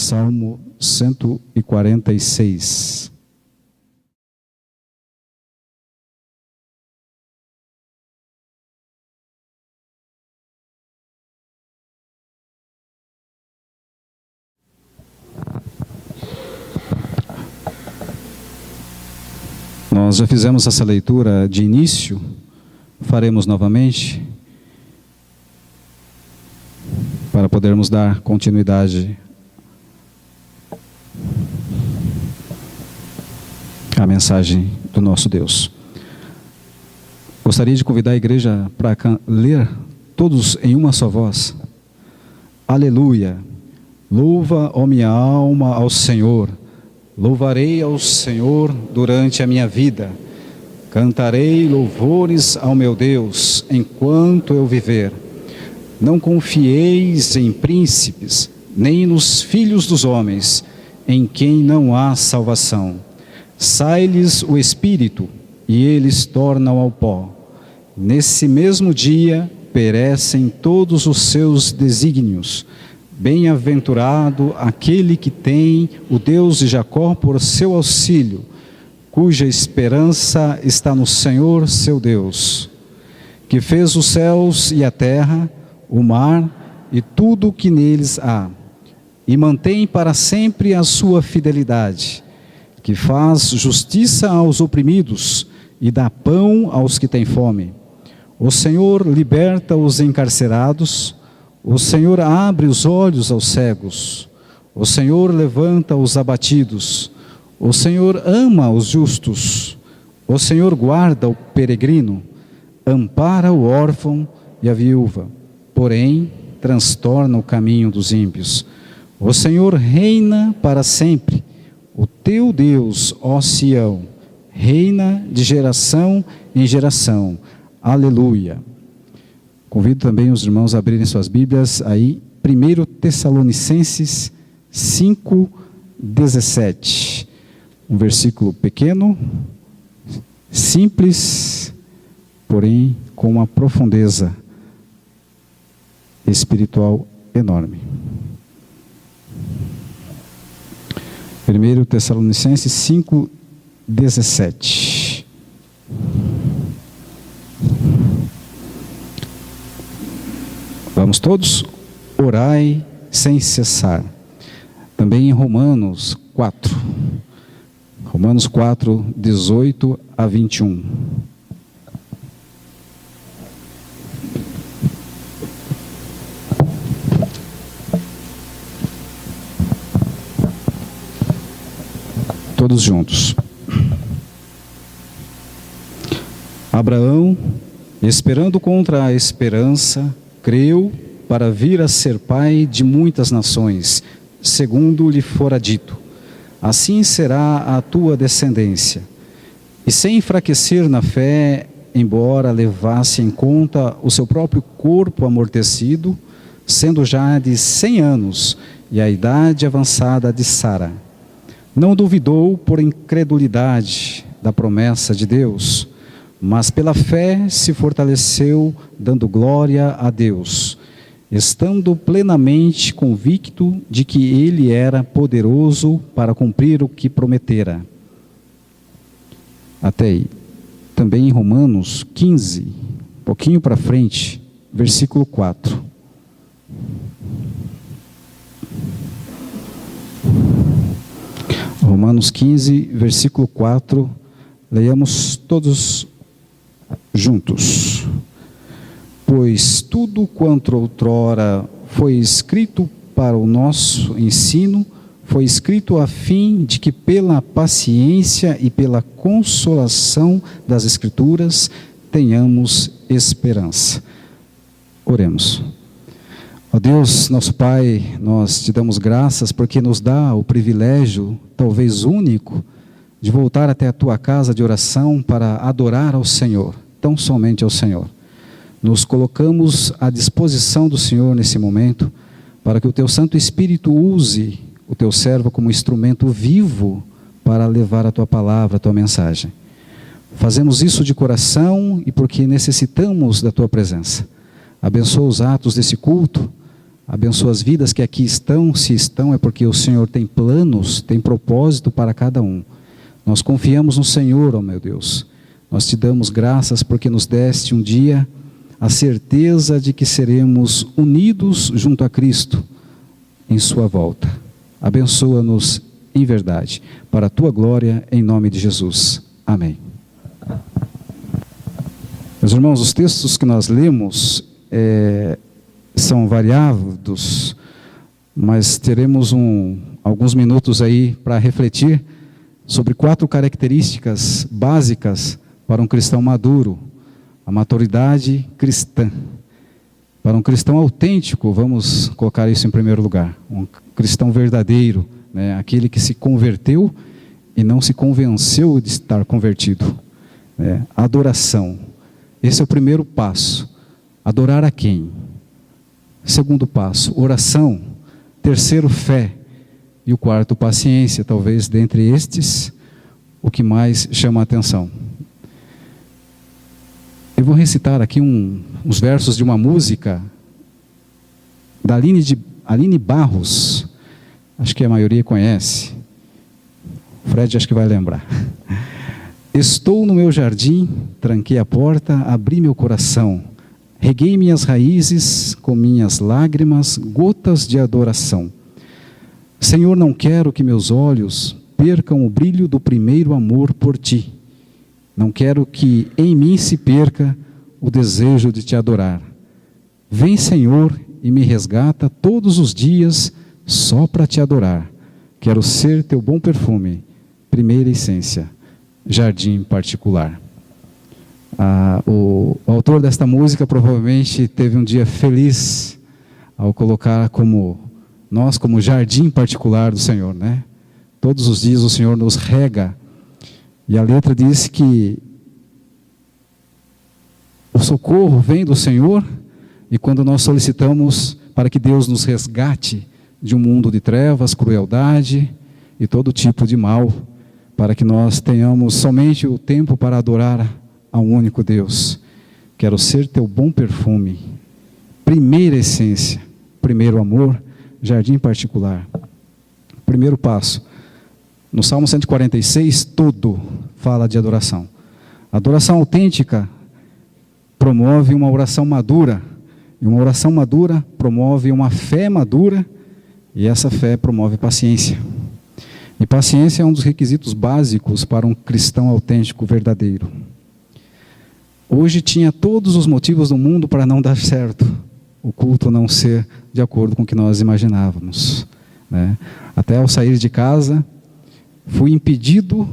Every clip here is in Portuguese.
Salmo 146. Nós já fizemos essa leitura de início, faremos novamente, para podermos dar continuidade à mensagem do nosso Deus. Gostaria de convidar a igreja para ler todos em uma só voz. Aleluia! Louva, ó minha alma, ao Senhor. Louvarei ao Senhor durante a minha vida. Cantarei louvores ao meu Deus enquanto eu viver. Não confieis em príncipes, nem nos filhos dos homens, em quem não há salvação. Sai-lhes o espírito, e eles tornam ao pó. Nesse mesmo dia perecem todos os seus desígnios. Bem-aventurado aquele que tem o Deus de Jacó por seu auxílio, cuja esperança está no Senhor seu Deus, que fez os céus e a terra, o mar e tudo o que neles há, e mantém para sempre a sua fidelidade, que faz justiça aos oprimidos e dá pão aos que têm fome. O Senhor liberta os encarcerados, o Senhor abre os olhos aos cegos, o Senhor levanta os abatidos, o Senhor ama os justos, o Senhor guarda o peregrino, ampara o órfão e a viúva, porém transtorna o caminho dos ímpios. O Senhor reina para sempre, o teu Deus, ó Sião, reina de geração em geração. Aleluia! Convido também os irmãos a abrirem suas Bíblias aí, 1 Tessalonicenses 5:17. Um versículo pequeno, simples, porém com uma profundeza espiritual enorme. 1 Tessalonicenses 5:17. Vamos todos? Orai sem cessar. Também em Romanos 4. Romanos 4, 18 a 21. Todos juntos. Abraão, esperando contra a esperança, creu para vir a ser pai de muitas nações, segundo lhe fora dito: assim será a tua descendência. E sem enfraquecer na fé, embora levasse em conta o seu próprio corpo amortecido, sendo já de 100 anos e a idade avançada de Sara, não duvidou por incredulidade da promessa de Deus, mas pela fé se fortaleceu, dando glória a Deus, estando plenamente convicto de que Ele era poderoso para cumprir o que prometera. Até aí. Também em Romanos 15, um pouquinho para frente, versículo 4. Romanos 15, versículo 4, leiamos todos juntos. Pois tudo quanto outrora foi escrito para o nosso ensino, foi escrito a fim de que pela paciência e pela consolação das Escrituras tenhamos esperança. Oremos. Ó Deus, nosso Pai, nós te damos graças porque nos dá o privilégio, talvez único, de voltar até a tua casa de oração para adorar ao Senhor, tão somente ao Senhor. Nos colocamos à disposição do Senhor nesse momento, para que o teu Santo Espírito use o teu servo como instrumento vivo para levar a tua palavra, a tua mensagem. Fazemos isso de coração e porque necessitamos da tua presença. Abençoa os atos desse culto, Abençoa as vidas que aqui estão, se estão, é porque o Senhor tem planos, tem propósito para cada um. Nós confiamos no Senhor, ó meu Deus. Nós te damos graças porque nos deste um dia a certeza de que seremos unidos junto a Cristo em sua volta. Abençoa-nos em verdade, para a tua glória, em nome de Jesus. Amém. Meus irmãos, os textos que nós lemos são variados, mas teremos alguns minutos aí para refletir sobre 4 características básicas para um cristão maduro, a maturidade cristã. Para um cristão autêntico, vamos colocar isso em primeiro lugar, um cristão verdadeiro, né? Aquele que se converteu e não se convenceu de estar convertido. Né? Adoração, esse é o primeiro passo. Adorar a quem? Segundo passo, oração. Terceiro, fé. E o quarto, paciência. Talvez dentre estes, o que mais chama a atenção. Eu vou recitar aqui uns versos de uma música da Aline Barros. Acho que a maioria conhece. O Fred acho que vai lembrar. Estou no meu jardim, tranquei a porta, abri meu coração. Reguei minhas raízes com minhas lágrimas, gotas de adoração. Senhor, não quero que meus olhos percam o brilho do primeiro amor por ti. Não quero que em mim se perca o desejo de te adorar. Vem, Senhor, e me resgata todos os dias só para te adorar. Quero ser teu bom perfume, primeira essência, jardim particular. O autor desta música provavelmente teve um dia feliz ao colocar nós como jardim particular do Senhor, né? Todos os dias o Senhor nos rega. E a letra diz que o socorro vem do Senhor, e quando nós solicitamos para que Deus nos resgate de um mundo de trevas, crueldade e todo tipo de mal, para que nós tenhamos somente o tempo para adorar ao único Deus. Quero ser teu bom perfume, primeira essência, primeiro amor, jardim particular. Primeiro passo. No Salmo 146, todo fala de adoração. Adoração autêntica promove uma oração madura. E uma oração madura promove uma fé madura. E essa fé promove paciência. E paciência é um dos requisitos básicos para um cristão autêntico verdadeiro. Hoje tinha todos os motivos do mundo para não dar certo. O culto não ser de acordo com o que nós imaginávamos. Né? Até ao sair de casa, fui impedido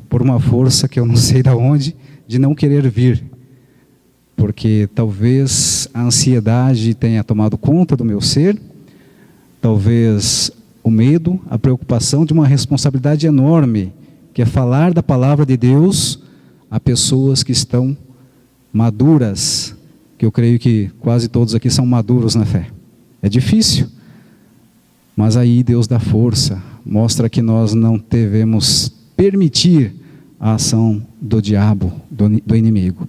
por uma força que eu não sei de onde, de não querer vir. Porque talvez a ansiedade tenha tomado conta do meu ser, talvez o medo, a preocupação de uma responsabilidade enorme, que é falar da palavra de Deus a pessoas que estão maduras, que eu creio que quase todos aqui são maduros na fé. É difícil, mas aí Deus dá força, mostra que nós não devemos permitir a ação do diabo, do inimigo.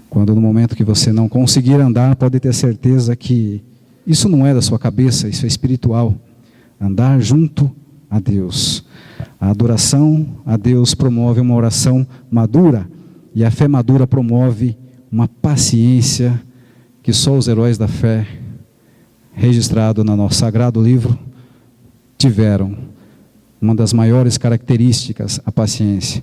Quando no momento que você não conseguir andar, pode ter certeza que isso não é da sua cabeça, isso é espiritual. Andar junto a Deus. A adoração a Deus promove uma oração madura, e a fé madura promove uma paciência que só os heróis da fé, registrado no nosso sagrado livro, tiveram. Uma das maiores características, a paciência.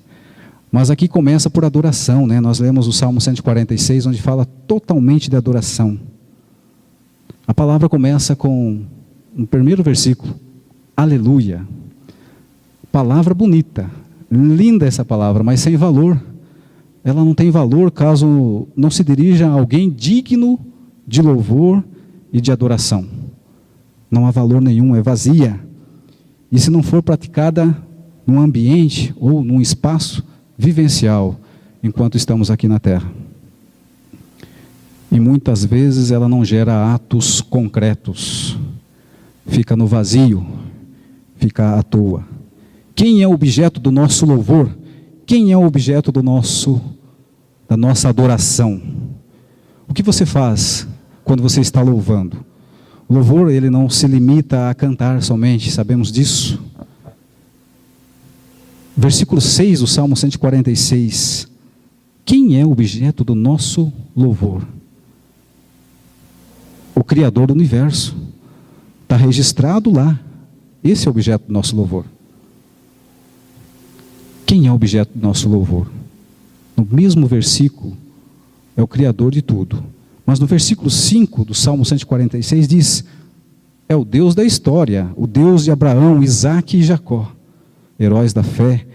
Mas aqui começa por adoração, né? Nós lemos o Salmo 146, onde fala totalmente de adoração. A palavra começa com, no primeiro versículo, aleluia. Palavra bonita, linda essa palavra, mas sem valor. Ela não tem valor caso não se dirija a alguém digno de louvor e de adoração. Não há valor nenhum, é vazia. E se não for praticada num ambiente ou num espaço vivencial, enquanto estamos aqui na terra. E muitas vezes ela não gera atos concretos. Fica no vazio, fica à toa. Quem é o objeto do nosso louvor? Quem é o objeto da nossa adoração? O que você faz quando você está louvando? Louvor, ele não se limita a cantar somente, sabemos disso. Versículo 6 do Salmo 146. Quem é o objeto do nosso louvor? O Criador do universo. Está registrado lá. Esse é o objeto do nosso louvor. Quem é o objeto do nosso louvor? No mesmo versículo, é o Criador de tudo. Mas no versículo 5 do Salmo 146 diz: é o Deus da história, o Deus de Abraão, Isaque e Jacó. Heróis da fé,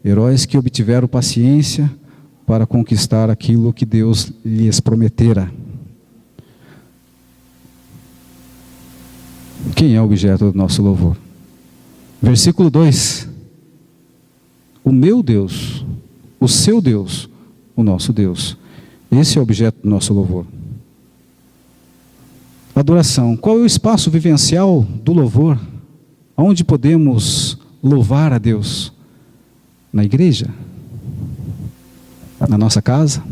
heróis que obtiveram paciência para conquistar aquilo que Deus lhes prometera. Quem é o objeto do nosso louvor? Versículo 2. O meu Deus, o seu Deus, o nosso Deus. Esse é o objeto do nosso louvor. Adoração. Qual é o espaço vivencial do louvor? Onde podemos louvar a Deus? Na igreja? Na nossa casa?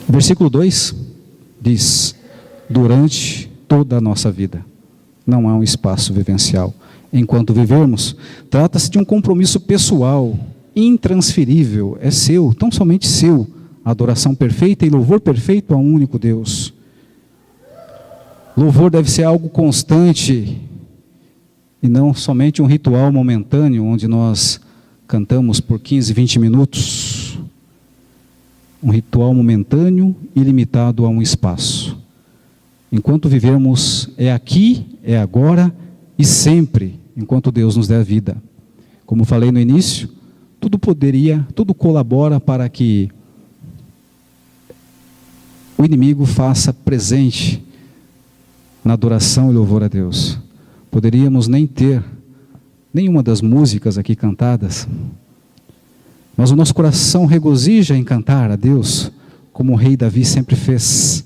Versículo 2 diz: durante toda a nossa vida. Não há um espaço vivencial. Enquanto vivermos, trata-se de um compromisso pessoal, intransferível, é seu, tão somente seu. Adoração perfeita e louvor perfeito a um único Deus. Louvor deve ser algo constante e não somente um ritual momentâneo, onde nós cantamos por 15, 20 minutos. Um ritual momentâneo e limitado a um espaço. Enquanto vivermos, é aqui, é agora e sempre, enquanto Deus nos der vida. Como falei no início, tudo colabora para que o inimigo faça presente na adoração e louvor a Deus. Poderíamos nem ter nenhuma das músicas aqui cantadas, mas o nosso coração regozija em cantar a Deus, como o rei Davi sempre fez.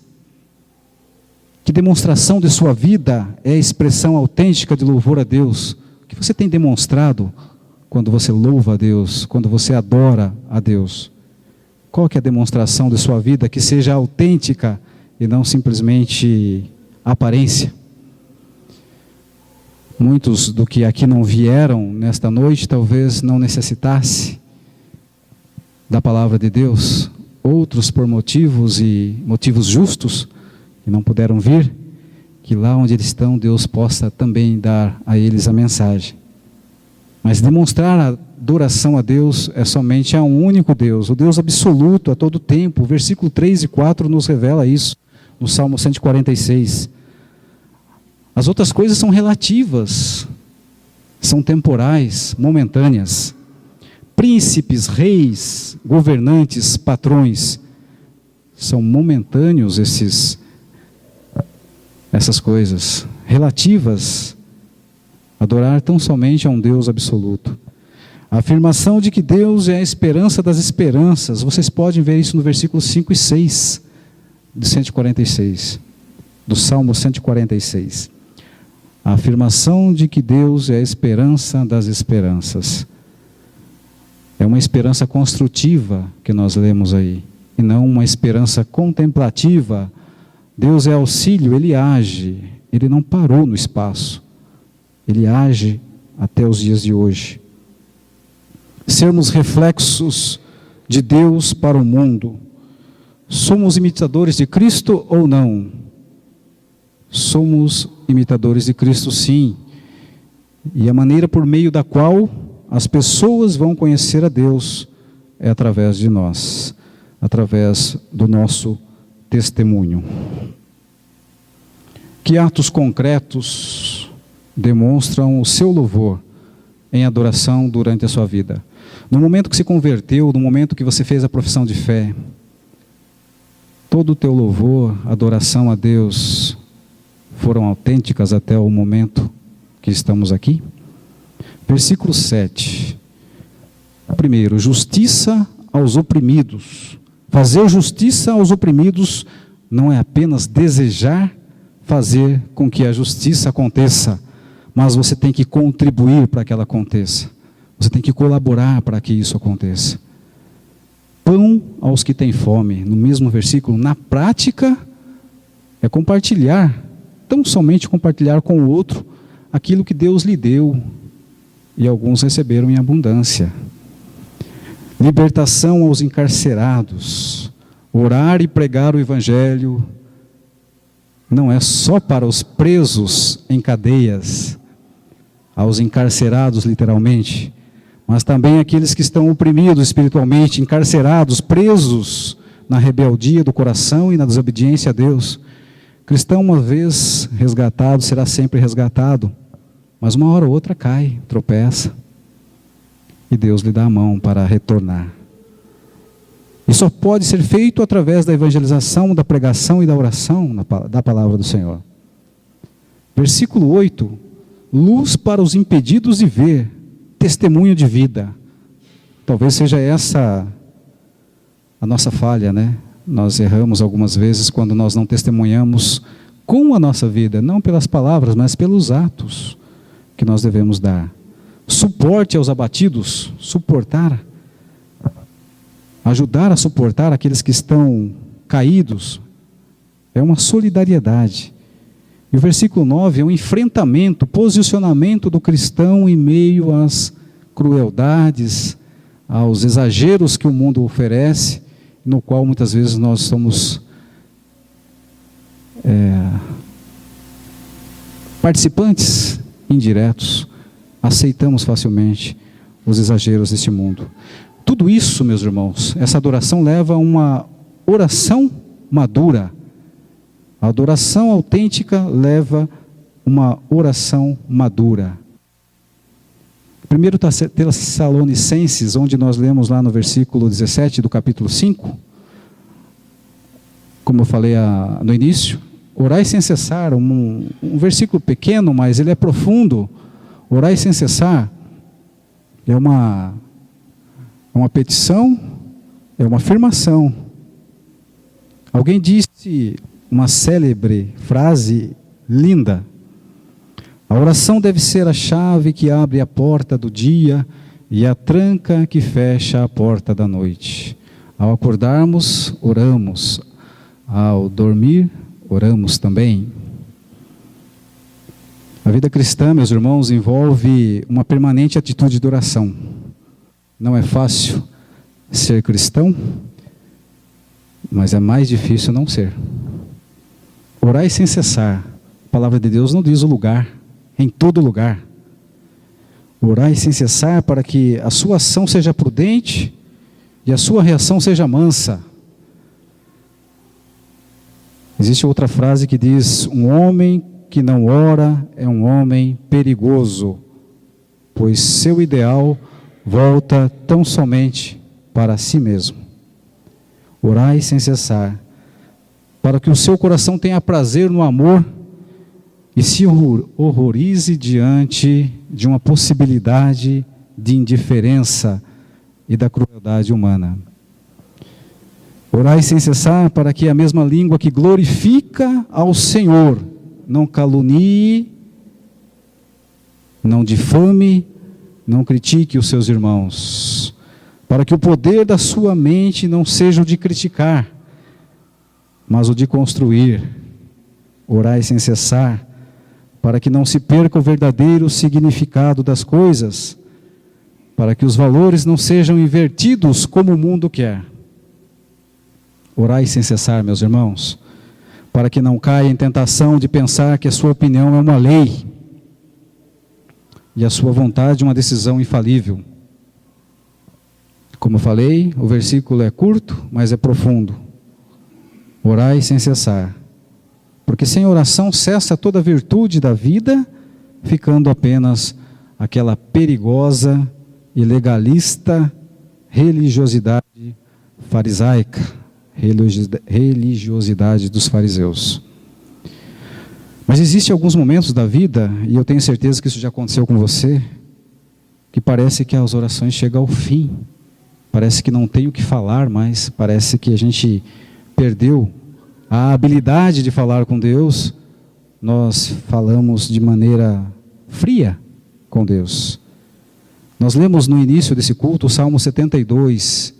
Que demonstração de sua vida é a expressão autêntica de louvor a Deus? O que você tem demonstrado quando você louva a Deus, quando você adora a Deus? Qual que é a demonstração de sua vida que seja autêntica e não simplesmente aparência? Muitos do que aqui não vieram nesta noite talvez não necessitasse da palavra de Deus. Outros por motivos justos que não puderam vir, que lá onde eles estão Deus possa também dar a eles a mensagem. Mas demonstrar a adoração a Deus é somente a um único Deus, o Deus absoluto a todo tempo. O versículo 3 e 4 nos revela isso, no Salmo 146. As outras coisas são relativas, são temporais, momentâneas. Príncipes, reis, governantes, patrões, são momentâneos essas coisas, relativas. Adorar tão somente a um Deus absoluto. A afirmação de que Deus é a esperança das esperanças, vocês podem ver isso no versículo 5 e 6 de 146, do Salmo 146. A afirmação de que Deus é a esperança das esperanças. É uma esperança construtiva que nós lemos aí, e não uma esperança contemplativa. Deus é auxílio, Ele age, Ele não parou no espaço, Ele age até os dias de hoje. Sermos reflexos de Deus para o mundo. Somos imitadores de Cristo ou não? Somos imitadores de Cristo, sim. E a maneira por meio da qual as pessoas vão conhecer a Deus é através de nós, através do nosso testemunho. Que atos concretos demonstram o seu louvor em adoração durante a sua vida? No momento que se converteu, no momento que você fez a profissão de fé, todo o teu louvor, adoração a Deus foram autênticas até o momento que estamos aqui? Versículo 7. Primeiro, justiça aos oprimidos. Fazer justiça aos oprimidos não é apenas desejar fazer com que a justiça aconteça, mas você tem que contribuir para que ela aconteça. Você tem que colaborar para que isso aconteça. Pão aos que têm fome, no mesmo versículo, na prática, é compartilhar tão somente compartilhar com o outro aquilo que Deus lhe deu, e alguns receberam em abundância. Libertação aos encarcerados. Orar e pregar o Evangelho não é só para os presos em cadeias, aos encarcerados literalmente, mas também aqueles que estão oprimidos espiritualmente, encarcerados, presos na rebeldia do coração e na desobediência a Deus. Cristão, uma vez resgatado, será sempre resgatado, mas uma hora ou outra cai, tropeça, e Deus lhe dá a mão para retornar. E só pode ser feito através da evangelização, da pregação e da oração da palavra do Senhor. Versículo 8, luz para os impedidos de ver, testemunho de vida. Talvez seja essa a nossa falha, né? Nós erramos algumas vezes quando nós não testemunhamos com a nossa vida, não pelas palavras, mas pelos atos que nós devemos dar. Suporte aos abatidos, suportar, ajudar a suportar aqueles que estão caídos, é uma solidariedade. E o versículo 9 é um enfrentamento, posicionamento do cristão em meio às crueldades, aos exageros que o mundo oferece, no qual muitas vezes nós somos participantes indiretos, aceitamos facilmente os exageros deste mundo. Tudo isso, meus irmãos, essa adoração leva a uma oração madura. A adoração autêntica leva uma oração madura. 1 Tessalonicenses, onde nós lemos lá no versículo 17 do capítulo 5, como eu falei no início, orai sem cessar, um versículo pequeno, mas ele é profundo. Orai sem cessar é uma petição, é uma afirmação. Alguém disse uma célebre frase linda: a oração deve ser a chave que abre a porta do dia e a tranca que fecha a porta da noite. Ao acordarmos, oramos. Ao dormir, oramos também. A vida cristã, meus irmãos, envolve uma permanente atitude de oração. Não é fácil ser cristão, mas é mais difícil não ser. Orai sem cessar. A palavra de Deus não diz o lugar, em todo lugar. Orai sem cessar para que a sua ação seja prudente e a sua reação seja mansa. Existe outra frase que diz: um homem que não ora é um homem perigoso, pois seu ideal volta tão somente para si mesmo. Orai sem cessar, para que o seu coração tenha prazer no amor e se horrorize diante de uma possibilidade de indiferença e da crueldade humana. Orai sem cessar para que a mesma língua que glorifica ao Senhor não calunie, não difame, não critique os seus irmãos, para que o poder da sua mente não seja o de criticar, mas o de construir. Orai sem cessar, para que não se perca o verdadeiro significado das coisas, para que os valores não sejam invertidos como o mundo quer. Orai sem cessar, meus irmãos, para que não caia em tentação de pensar que a sua opinião é uma lei e a sua vontade uma decisão infalível. Como eu falei, o versículo é curto, mas é profundo. Orai sem cessar, porque sem oração cessa toda a virtude da vida, ficando apenas aquela perigosa e legalista religiosidade farisaica, religiosidade dos fariseus. Mas existem alguns momentos da vida, e eu tenho certeza que isso já aconteceu com você, que parece que as orações chegam ao fim, parece que não tem o que falar mais, parece que a gente perdeu a habilidade de falar com Deus, nós falamos de maneira fria com Deus. Nós lemos no início desse culto o Salmo 72,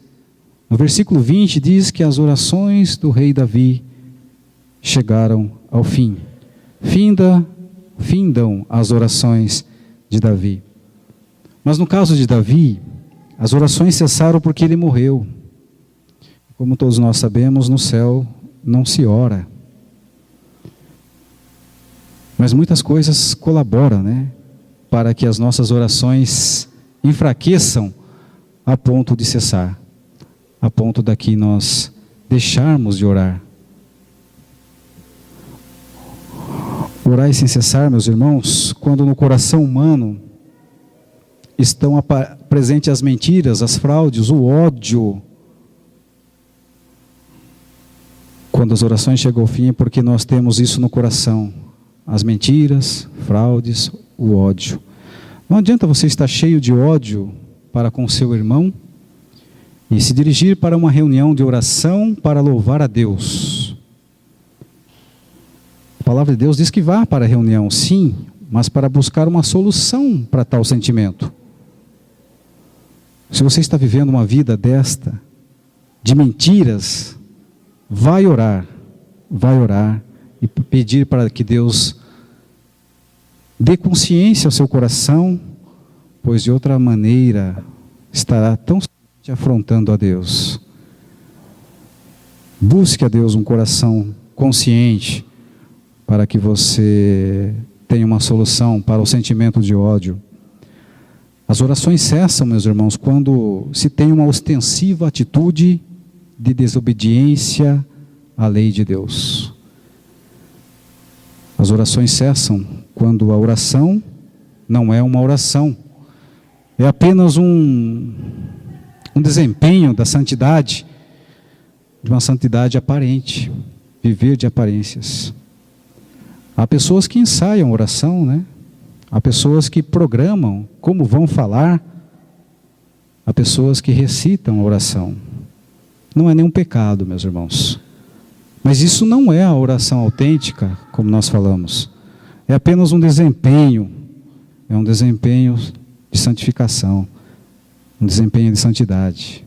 no versículo 20 diz que as orações do rei Davi chegaram ao fim. Findam as orações de Davi. Mas no caso de Davi, as orações cessaram porque ele morreu. Como todos nós sabemos, no céu não se ora. Mas muitas coisas colaboram, né, para que as nossas orações enfraqueçam a ponto de cessar, a ponto daqui nós deixarmos de orar. Orai sem cessar, meus irmãos, quando no coração humano estão presentes as mentiras, as fraudes, o ódio. Quando as orações chegam ao fim é porque nós temos isso no coração. As mentiras, fraudes, o ódio. Não adianta você estar cheio de ódio para com seu irmão e se dirigir para uma reunião de oração para louvar a Deus. A palavra de Deus diz que vá para a reunião, sim, mas para buscar uma solução para tal sentimento. Se você está vivendo uma vida desta, de mentiras, vai orar e pedir para que Deus dê consciência ao seu coração, pois de outra maneira estará tão somente afrontando a Deus. Busque a Deus um coração consciente para que você tenha uma solução para o sentimento de ódio. As orações cessam, meus irmãos, quando se tem uma ostensiva atitude de desobediência à lei de Deus. As orações cessam quando a oração não é uma oração, é apenas um desempenho da santidade, de uma santidade aparente, viver de aparências. Há pessoas que ensaiam oração, né? Há pessoas que programam como vão falar, há pessoas que recitam a oração. Não é nenhum pecado, meus irmãos. Mas isso não é a oração autêntica, como nós falamos. É apenas um desempenho, é um desempenho de santificação, um desempenho de santidade.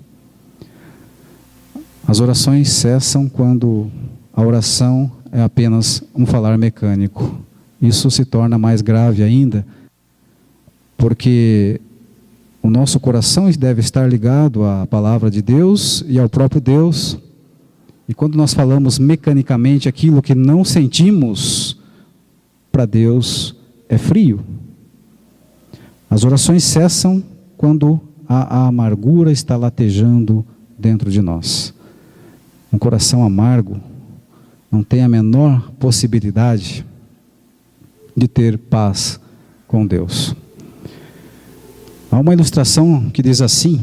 As orações cessam quando a oração é apenas um falar mecânico. Isso se torna mais grave ainda, porque o nosso coração deve estar ligado à palavra de Deus e ao próprio Deus. E quando nós falamos mecanicamente aquilo que não sentimos, para Deus é frio. As orações cessam quando a amargura está latejando dentro de nós. Um coração amargo não tem a menor possibilidade de ter paz com Deus. Há uma ilustração que diz assim: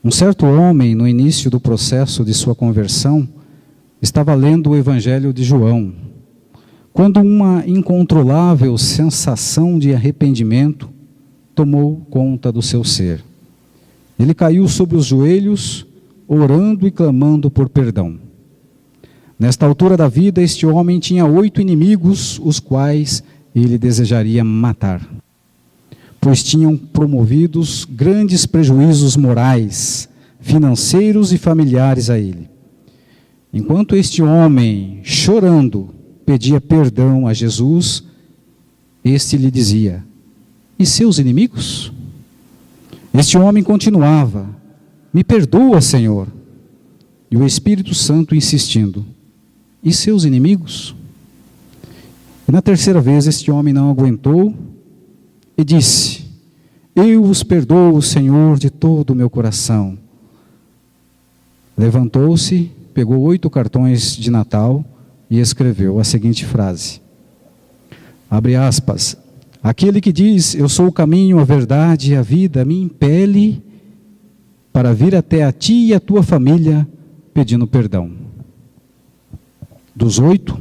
um certo homem, no início do processo de sua conversão, estava lendo o Evangelho de João, quando uma incontrolável sensação de arrependimento tomou conta do seu ser. Ele caiu sobre os joelhos, orando e clamando por perdão. Nesta altura da vida, este homem tinha 8 inimigos, os quais ele desejaria matar, pois tinham promovidos grandes prejuízos morais, financeiros e familiares a ele. Enquanto este homem, chorando, pedia perdão a Jesus, este lhe dizia: e seus inimigos? Este homem continuava: me perdoa, Senhor. E o Espírito Santo insistindo: e seus inimigos? E na terceira vez este homem não aguentou e disse: eu os perdoo, Senhor, de todo o meu coração. Levantou-se, pegou 8 cartões de Natal e escreveu a seguinte frase, abre aspas: aquele que diz, eu sou o caminho, a verdade e a vida, me impele para vir até a ti e a tua família pedindo perdão. Dos 8,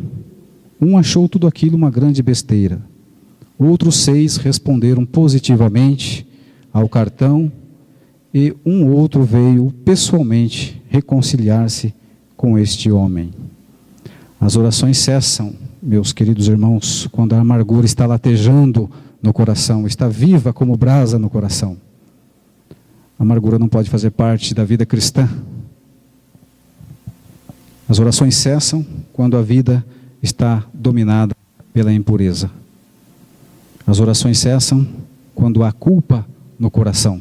um achou tudo aquilo uma grande besteira. Outros 6 responderam positivamente ao cartão e um outro veio pessoalmente reconciliar-se com este homem. As orações cessam, meus queridos irmãos, quando a amargura está latejando no coração, está viva como brasa no coração. A amargura não pode fazer parte da vida cristã. As orações cessam quando a vida está dominada pela impureza. As orações cessam quando há culpa no coração.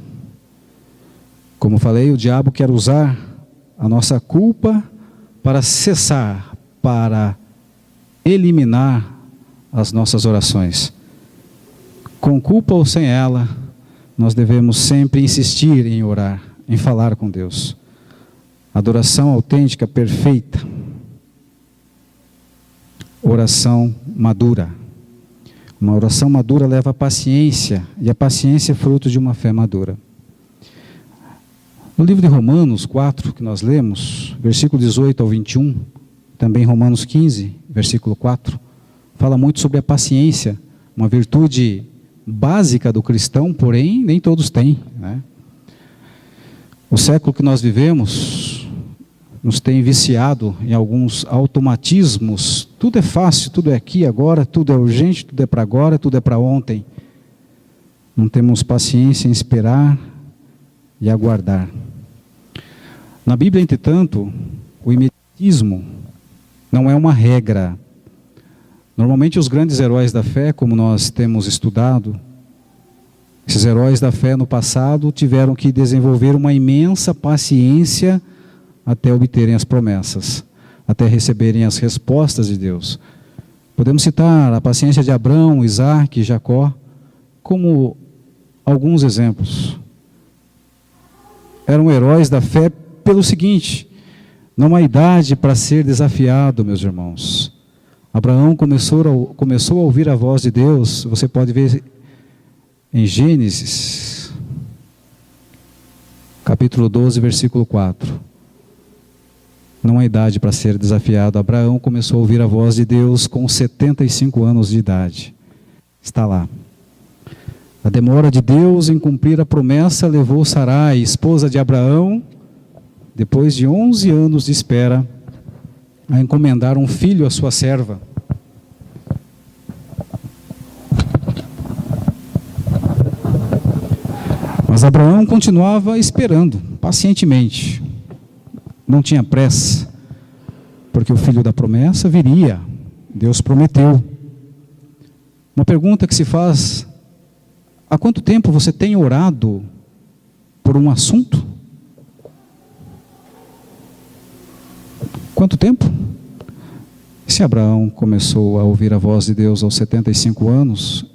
Como falei, o diabo quer usar a nossa culpa para cessar, para eliminar as nossas orações. Com culpa ou sem ela, nós devemos sempre insistir em orar, em falar com Deus. Adoração autêntica, perfeita. Oração madura. Uma oração madura leva a paciência, e a paciência é fruto de uma fé madura. No livro de Romanos 4, que nós lemos, versículo 18 ao 21, também Romanos 15, versículo 4, fala muito sobre a paciência, uma virtude básica do cristão, porém nem todos têm, né? O século que nós vivemos nos tem viciado em alguns automatismos. Tudo é fácil, tudo é aqui, agora, tudo é urgente, tudo é para agora, tudo é para ontem. Não temos paciência em esperar e aguardar. Na Bíblia, entretanto, o imediatismo não é uma regra. Normalmente os grandes heróis da fé, como nós temos estudado, esses heróis da fé no passado tiveram que desenvolver uma imensa paciência até obterem as promessas, até receberem as respostas de Deus. Podemos citar a paciência de Abraão, Isaac e Jacó como alguns exemplos. Eram heróis da fé pelo seguinte: não há idade para ser desafiado, meus irmãos. Abraão começou a ouvir a voz de Deus. Você pode ver em Gênesis, capítulo 12, versículo 4. Não há idade para ser desafiado. Abraão começou a ouvir a voz de Deus com 75 anos de idade. Está lá. A demora de Deus em cumprir a promessa levou Sarai, esposa de Abraão, depois de 11 anos de espera, a encomendar um filho à sua serva. Mas Abraão continuava esperando, pacientemente. Não tinha pressa, porque o filho da promessa viria. Deus prometeu. Uma pergunta que se faz: há quanto tempo você tem orado por um assunto? Quanto tempo? Se Abraão começou a ouvir a voz de Deus aos 75 anos,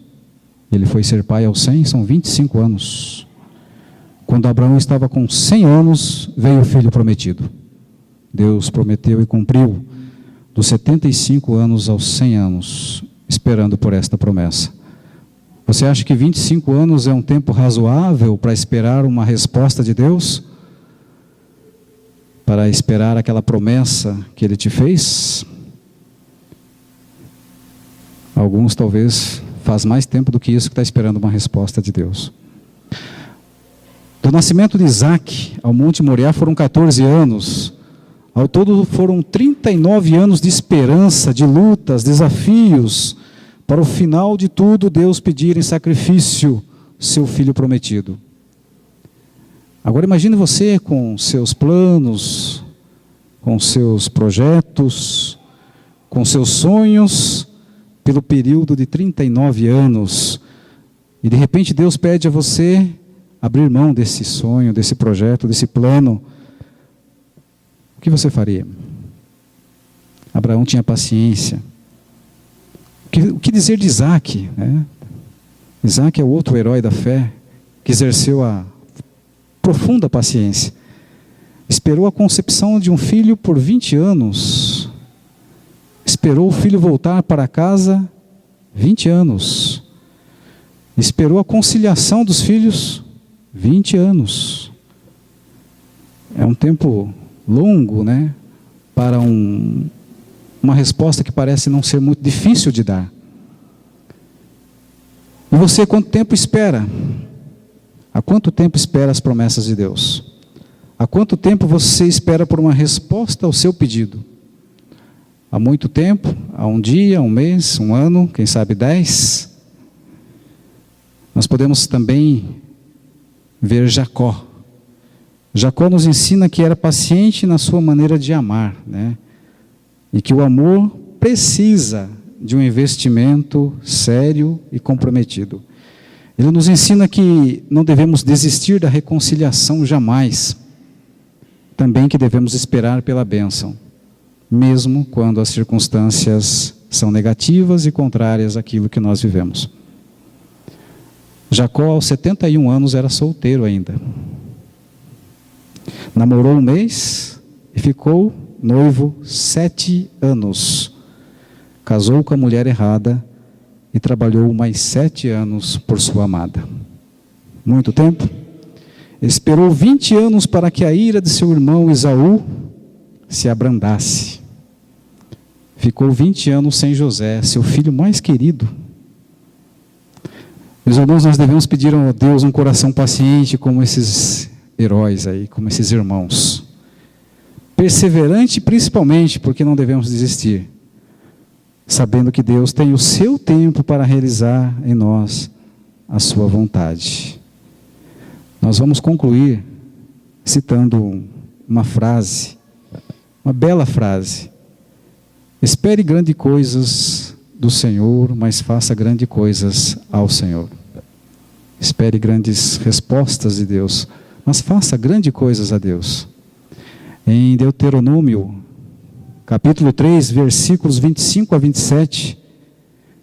ele foi ser pai aos 100, são 25 anos. Quando Abraão estava com 100 anos, veio o filho prometido. Deus prometeu e cumpriu, dos 75 anos aos 100 anos, esperando por esta promessa. Você acha que 25 anos é um tempo razoável para esperar uma resposta de Deus? Para esperar aquela promessa que Ele te fez? Alguns talvez faz mais tempo do que isso que está esperando uma resposta de Deus. Do nascimento de Isaac ao Monte Moriá foram 14 anos. Ao todo foram 39 anos de esperança, de lutas, desafios, para o final de tudo Deus pedir em sacrifício seu filho prometido. Agora imagine você com seus planos, com seus projetos, com seus sonhos, pelo período de 39 anos, e de repente Deus pede a você abrir mão desse sonho, desse projeto, desse plano. O que você faria? Abraão tinha paciência. O que dizer de Isaac, né? Isaac é outro herói da fé, que exerceu a profunda paciência. Esperou a concepção de um filho por 20 anos. Esperou o filho voltar para casa 20 anos. Esperou a conciliação dos filhos 20 anos. É um tempo longo, né? Para uma resposta que parece não ser muito difícil de dar. E você, quanto tempo espera? Há quanto tempo espera as promessas de Deus? Há quanto tempo você espera por uma resposta ao seu pedido? Há muito tempo? Há um dia, um mês, um ano, quem sabe 10? Nós podemos também ver Jacó. Jacó nos ensina que era paciente na sua maneira de amar, né? E que o amor precisa de um investimento sério e comprometido. Ele nos ensina que não devemos desistir da reconciliação jamais. Também que devemos esperar pela bênção, mesmo quando as circunstâncias são negativas e contrárias àquilo que nós vivemos. Jacó, aos 71 anos, era solteiro ainda. Namorou um mês e ficou noivo 7 anos. Casou com a mulher errada e trabalhou mais 7 anos por sua amada. Muito tempo. Esperou 20 anos para que a ira de seu irmão Esaú se abrandasse. Ficou 20 anos sem José, seu filho mais querido. Meus irmãos, nós devemos pedir a Deus um coração paciente como esses heróis aí, como esses irmãos. Perseverante principalmente, porque não devemos desistir, sabendo que Deus tem o seu tempo para realizar em nós a sua vontade. Nós vamos concluir citando uma frase, uma bela frase. Espere grandes coisas do Senhor, mas faça grandes coisas ao Senhor. Espere grandes respostas de Deus, mas faça grandes coisas a Deus. Em Deuteronômio, capítulo 3, versículos 25 a 27,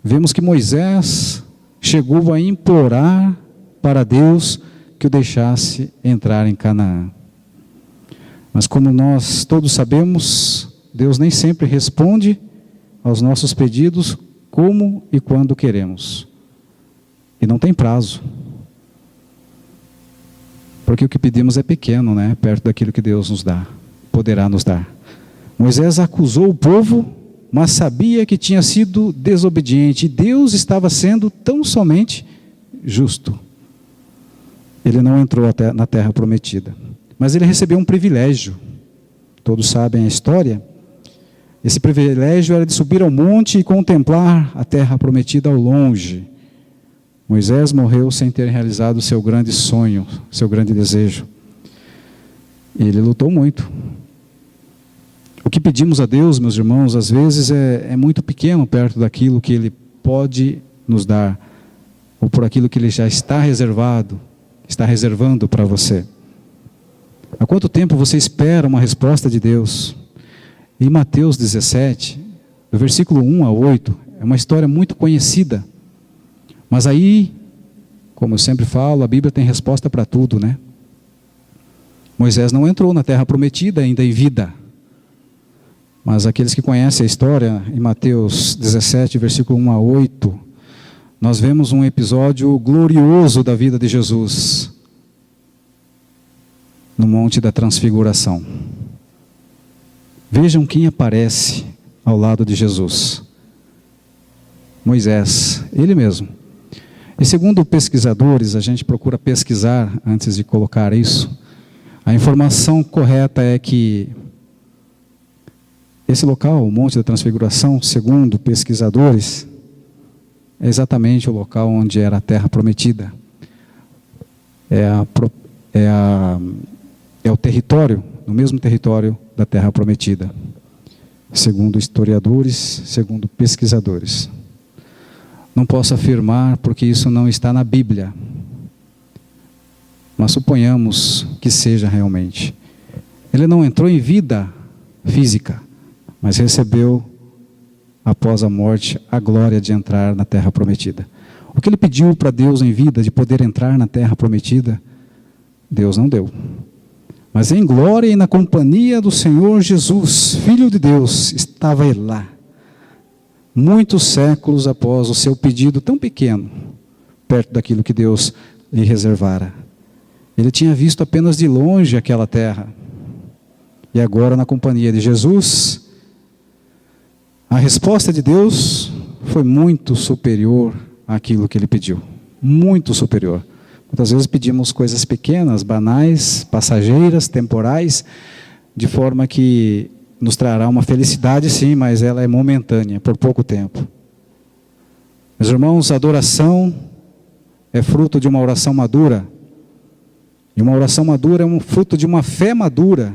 vemos que Moisés chegou a implorar para Deus que o deixasse entrar em Canaã. Mas como nós todos sabemos, Deus nem sempre responde aos nossos pedidos como e quando queremos. E não tem prazo. Porque o que pedimos é pequeno, né? Perto daquilo que Deus nos dá, poderá nos dar. Moisés acusou o povo, mas sabia que tinha sido desobediente. E Deus estava sendo tão somente justo. Ele não entrou na terra prometida. Mas ele recebeu um privilégio. Todos sabem a história. Esse privilégio era de subir ao monte e contemplar a terra prometida ao longe. Moisés morreu sem ter realizado o seu grande sonho, seu grande desejo. Ele lutou muito. O que pedimos a Deus, meus irmãos, às vezes é muito pequeno perto daquilo que Ele pode nos dar, ou por aquilo que Ele já está reservando para você. Há quanto tempo você espera uma resposta de Deus? Em Mateus 17, do versículo 1 a 8, é uma história muito conhecida. Mas aí, como eu sempre falo, a Bíblia tem resposta para tudo, né? Moisés não entrou na terra prometida ainda em vida. Mas aqueles que conhecem a história, em Mateus 17, versículo 1 a 8, nós vemos um episódio glorioso da vida de Jesus no Monte da Transfiguração. Vejam quem aparece ao lado de Jesus. Moisés, ele mesmo. E segundo pesquisadores, a gente procura pesquisar antes de colocar isso, a informação correta é que esse local, o Monte da Transfiguração, segundo pesquisadores, é exatamente o local onde era a terra prometida. É o território, no mesmo território da terra prometida, segundo historiadores, segundo pesquisadores. Não posso afirmar porque isso não está na Bíblia, mas suponhamos que seja realmente. Ele não entrou em vida física, mas recebeu, após a morte, a glória de entrar na terra prometida. O que ele pediu para Deus em vida, de poder entrar na terra prometida, Deus não deu. Mas em glória e na companhia do Senhor Jesus, Filho de Deus, estava ele lá. Muitos séculos após o seu pedido tão pequeno, perto daquilo que Deus lhe reservara. Ele tinha visto apenas de longe aquela terra. E agora, na companhia de Jesus, a resposta de Deus foi muito superior àquilo que ele pediu. Muito superior. Muitas vezes pedimos coisas pequenas, banais, passageiras, temporais, de forma que nos trará uma felicidade, sim, mas ela é momentânea, por pouco tempo. Meus irmãos, a adoração é fruto de uma oração madura. E uma oração madura é um fruto de uma fé madura.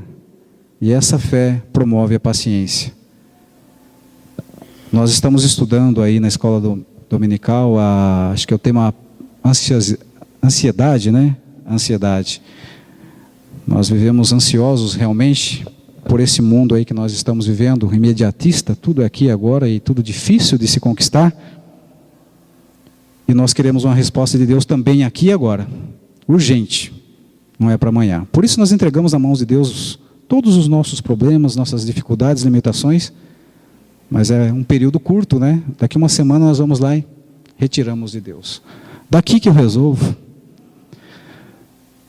E essa fé promove a paciência. Nós estamos estudando aí na escola dominical, acho que é o tema ansiedade, né? Ansiedade. Nós vivemos ansiosos realmente por esse mundo aí que nós estamos vivendo, imediatista, tudo aqui agora e tudo difícil de se conquistar. E nós queremos uma resposta de Deus também aqui e agora, urgente, não é para amanhã. Por isso nós entregamos nas mãos de Deus todos os nossos problemas, nossas dificuldades, limitações, mas é um período curto, né? Daqui uma semana nós vamos lá e retiramos de Deus. Daqui que eu resolvo.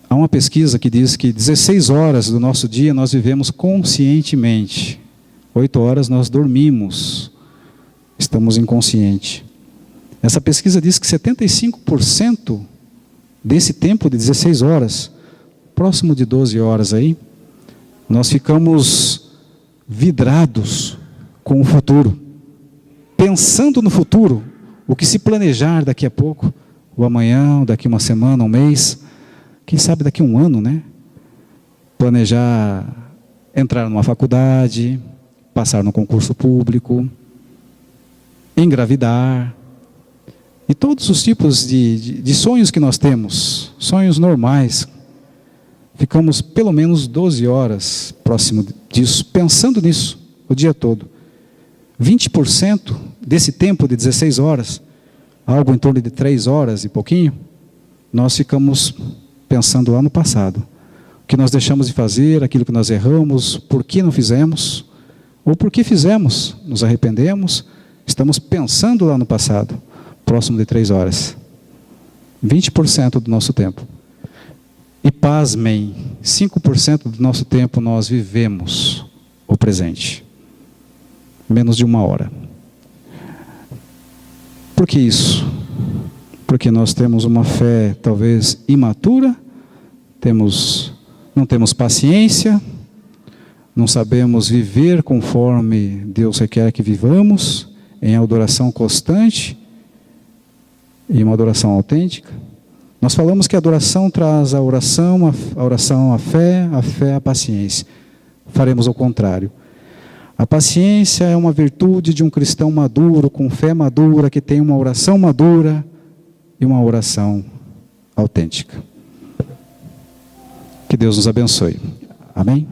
Há uma pesquisa que diz que 16 horas do nosso dia nós vivemos conscientemente. 8 horas nós dormimos. Estamos inconscientes. Essa pesquisa diz que 75% desse tempo de 16 horas, próximo de 12 horas aí, nós ficamos vidrados com o futuro. Pensando no futuro, o que se planejar daqui a pouco, o amanhã, daqui uma semana, um mês, quem sabe daqui a um ano, né? Planejar entrar numa faculdade, passar no concurso público, engravidar, e todos os tipos de sonhos que nós temos, sonhos normais. Ficamos pelo menos 12 horas próximo disso, pensando nisso o dia todo. 20% desse tempo de 16 horas, algo em torno de 3 horas e pouquinho, nós ficamos pensando lá no passado. O que nós deixamos de fazer, aquilo que nós erramos, por que não fizemos, ou por que fizemos, nos arrependemos, estamos pensando lá no passado, próximo de 3 horas. 20% do nosso tempo. E pasmem, 5% do nosso tempo nós vivemos o presente. Menos de 1 hora. Por que isso? Porque nós temos uma fé talvez imatura, não temos paciência, não sabemos viver conforme Deus requer que vivamos, em adoração constante e uma adoração autêntica. Nós falamos que a adoração traz a oração a fé a paciência. Faremos o contrário. A paciência é uma virtude de um cristão maduro, com fé madura, que tem uma oração madura e uma oração autêntica. Que Deus nos abençoe. Amém?